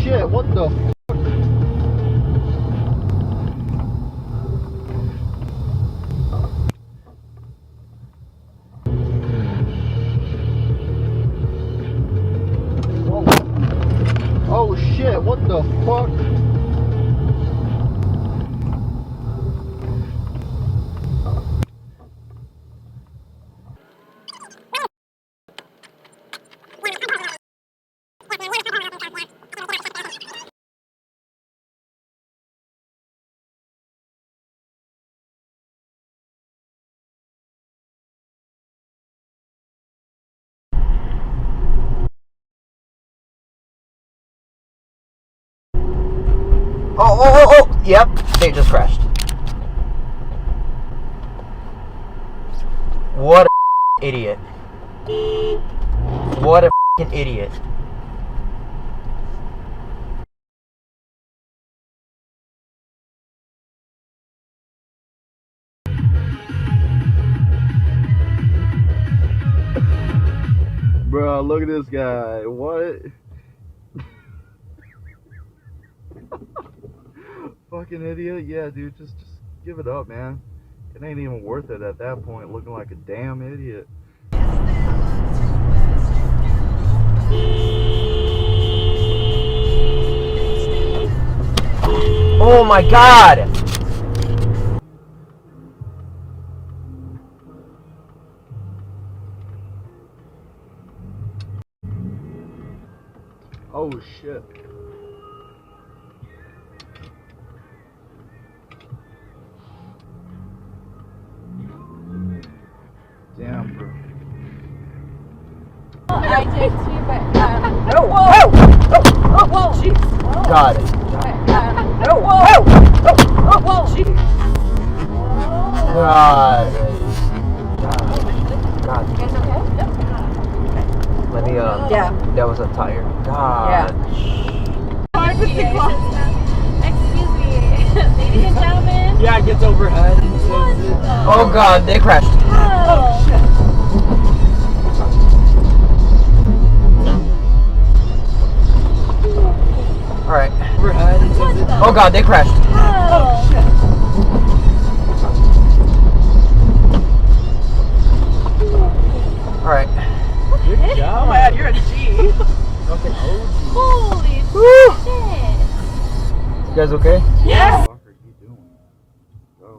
shit, what the fuck? Oh shit, what the fuck? Oh, yep, they just crashed. What a idiot. What a f***ing idiot. Bro, look at this guy. What? Fucking idiot. Yeah, dude, just give it up, man. It ain't even worth it at that point, looking like a damn idiot. Oh my god! Oh shit. Damn, bro. I did too, but Whoa! whoa, jeez. God. Whoa, jeez. God. God. You guys okay? Yep. Let me, Yeah. that was a tire. God. Yeah. Excuse me, ladies and gentlemen. Yeah, it gets overhead. Oh god, they crashed. Oh, shit. Alright. Overhead. Oh god, they crashed. Oh, shit. Alright. Good job. Oh my god, you're a G. Fucking OG. Holy Woo! shit. You guys okay? Yes. What the fuck are you doing? Bro.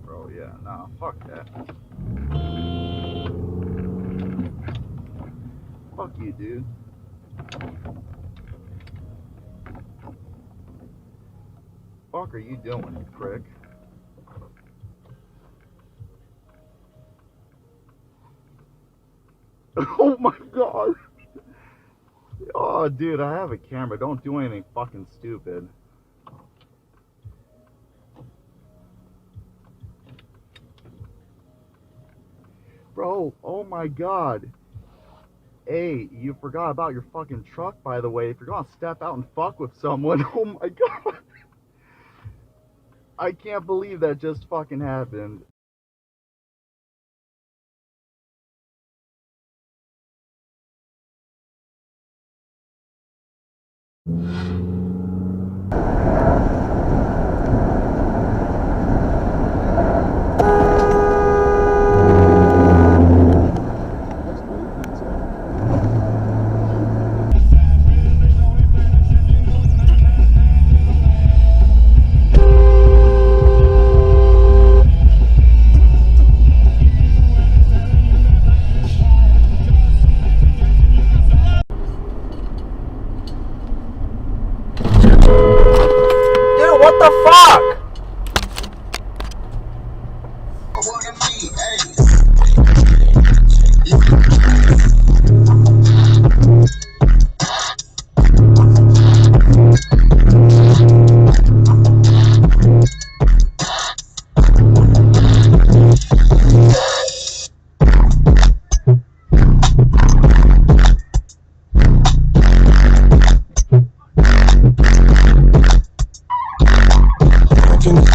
Bro, yeah, nah, fuck that. Fuck you, dude. Fuck are you doing, you prick? Oh my god! Oh, dude, I have a camera. Don't do anything fucking stupid. Bro, oh my god. Hey, you forgot about your fucking truck, by the way. If you're gonna step out and fuck with someone, oh my god. I can't believe that just fucking happened. Dude, what the fuck?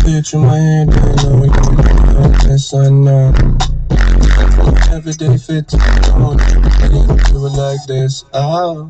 Bitch in my hand, I know we can this I know. Every day 15. I want to do it like this. Oh.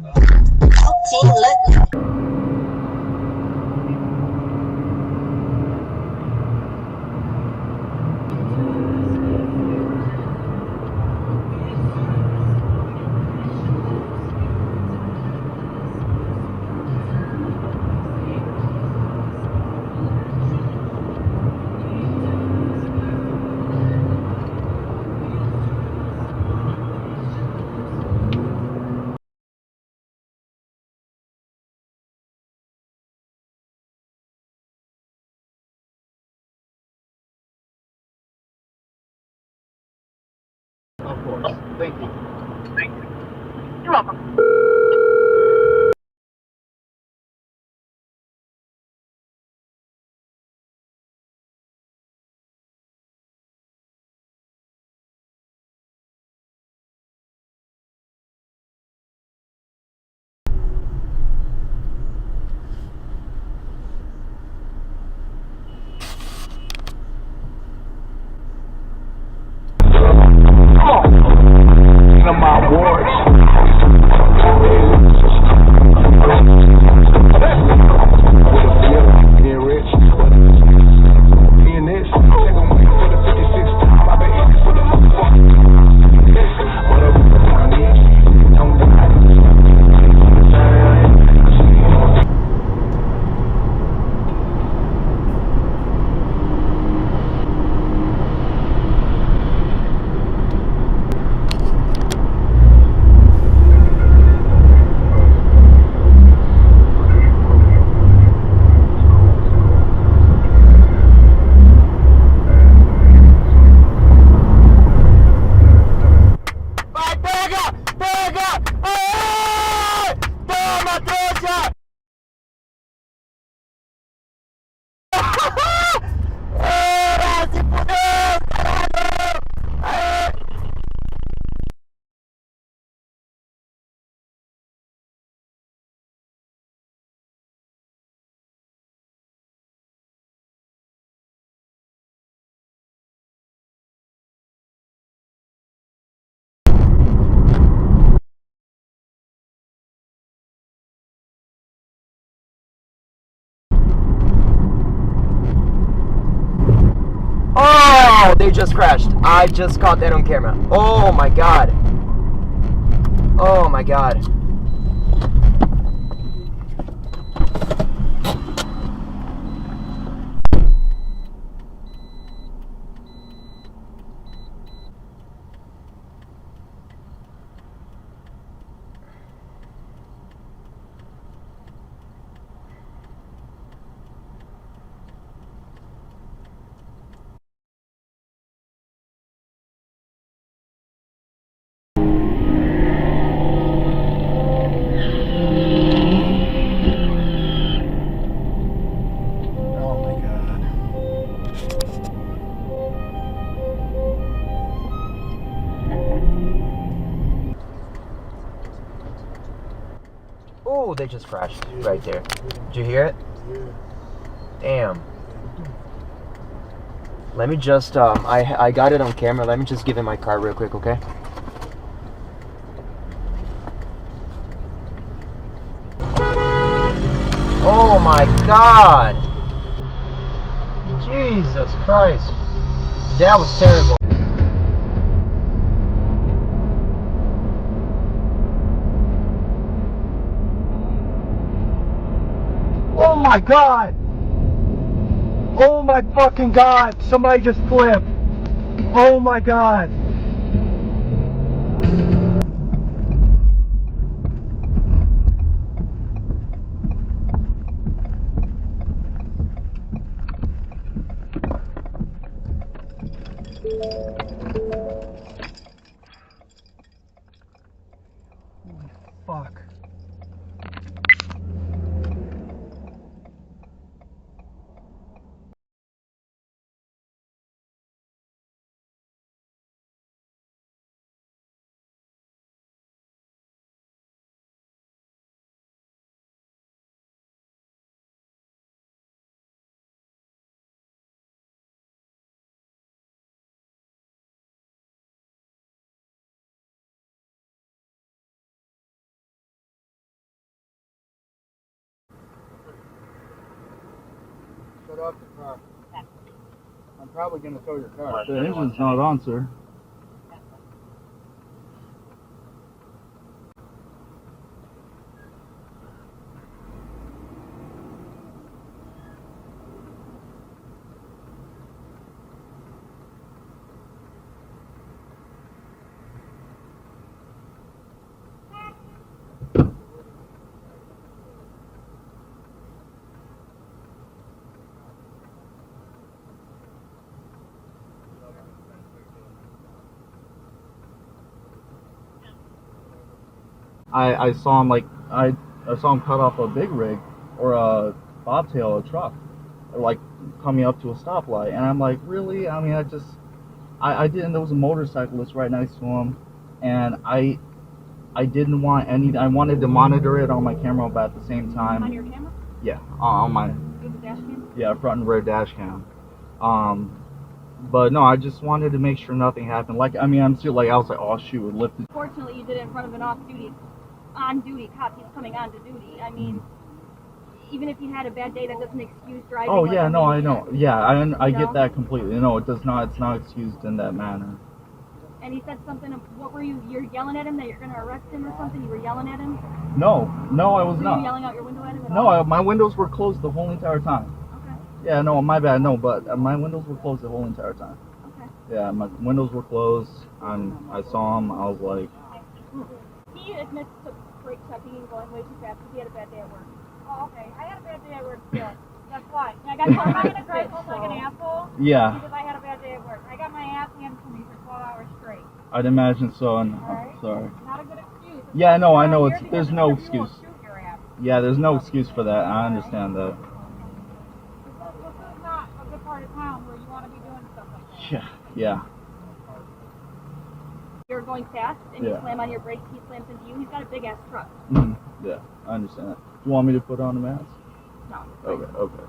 Of course. Thank you. You're welcome. Oh, they just crashed. I just caught that on camera. Oh my god. Oh my god. Oh my god. Oh, they just crashed right there. Did you hear it? Damn. Let me just, I got it on camera. Let me just give it my car real quick, okay? Oh my god! Jesus Christ. That was terrible. Oh my god! Oh my fucking god! Somebody just flipped! Oh my god! Holy fuck. off the car. I'm probably going to tow your car. The engine's not on, sir. I saw him I saw him cut off a big rig or a bobtail, a truck, like coming up to a stoplight, and I'm like, really? I mean, I didn't. There was a motorcyclist right next to him, and I didn't want any. I wanted to monitor it on my camera, but at the same time, On your camera? yeah, on my You have a dash cam? yeah front and rear dash cam. But no, I just wanted to make sure nothing happened. Like, I mean, I'm still like, I was like, oh shoot, it lifted. Fortunately, you did it in front of an on-duty cop. He's coming on to duty. I mean, even if you had a bad day, that doesn't excuse driving. Oh like yeah, a no, I maniac. know. Yeah, I You get know? that completely. No, it does not. It's not excused in that manner. And he said something. What were you? You're yelling at him that you're going to arrest him or something? You were yelling at him? No, I was Were not. you yelling out your window at him at No, all? my windows were closed the whole entire time. Okay. Yeah, no, my bad. No, but my windows were closed the whole entire time. Okay. Yeah, my windows were closed. I saw him. I was like, He admits to brake checking and going way too fast because he had a bad day at work. Oh, okay. I had a bad day at work too. That's why. I got told I'm gonna drive home like an asshole. yeah, Because I had a bad day at work. I got my ass handed to me for 12 hours straight. I'd imagine so. And Alright. I'm sorry. Not a good excuse. Yeah, no, I know. Here It's because there's the no interview will excuse. shoot your ass. Yeah, there's no excuse for that. I understand that. This is not a good part of town where you want to be doing stuff like that. Yeah. You're going fast and you Yeah. slam on your brakes, he slams into you. He's got a big ass truck. Yeah, I understand that. Do you want me to put on a mask? No. Okay.